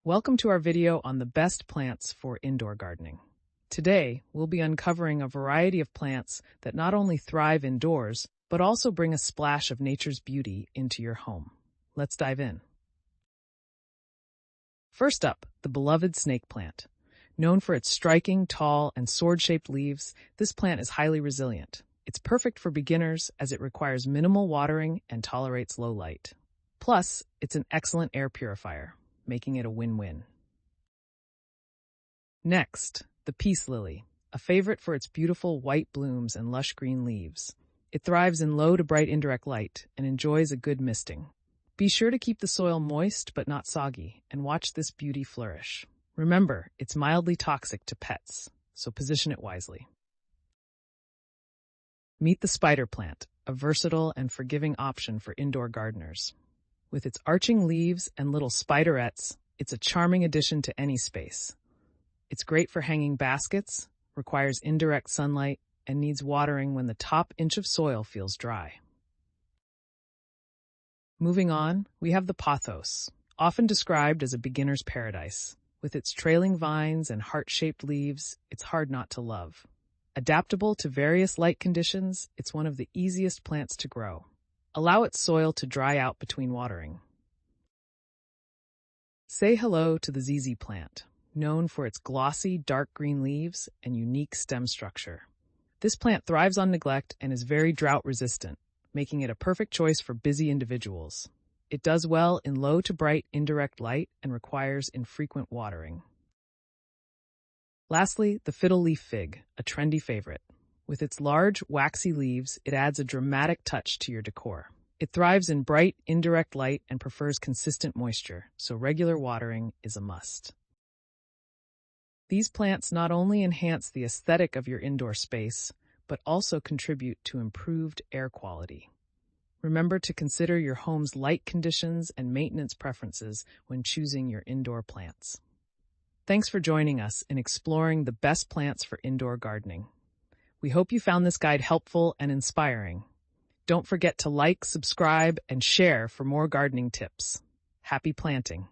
Welcome to our video on the best plants for indoor gardening. Today, we'll be uncovering a variety of plants that not only thrive indoors, but also bring a splash of nature's beauty into your home. Let's dive in. First up, the beloved snake plant. Known for its striking, tall, and sword-shaped leaves, this plant is highly resilient. It's perfect for beginners as it requires minimal watering and tolerates low light. Plus, it's an excellent air purifier, making it a win-win. Next, the peace lily, a favorite for its beautiful white blooms and lush green leaves. It thrives in low to bright indirect light and enjoys a good misting. Be sure to keep the soil moist but not soggy, and watch this beauty flourish. Remember, it's mildly toxic to pets, so position it wisely. Meet the spider plant, a versatile and forgiving option for indoor gardeners. With its arching leaves and little spiderettes, it's a charming addition to any space. It's great for hanging baskets, requires indirect sunlight, and needs watering when the top inch of soil feels dry. Moving on, we have the pothos, often described as a beginner's paradise. With its trailing vines and heart-shaped leaves, it's hard not to love. Adaptable to various light conditions, it's one of the easiest plants to grow. Allow its soil to dry out between watering. Say hello to the ZZ plant, known for its glossy, dark green leaves and unique stem structure. This plant thrives on neglect and is very drought-resistant, making it a perfect choice for busy individuals. It does well in low to bright indirect light and requires infrequent watering. Lastly, the fiddle leaf fig, a trendy favorite. With its large, waxy leaves, it adds a dramatic touch to your decor. It thrives in bright, indirect light and prefers consistent moisture, so regular watering is a must. These plants not only enhance the aesthetic of your indoor space, but also contribute to improved air quality. Remember to consider your home's light conditions and maintenance preferences when choosing your indoor plants. Thanks for joining us in exploring the best plants for indoor gardening. We hope you found this guide helpful and inspiring. Don't forget to like, subscribe, and share for more gardening tips. Happy planting!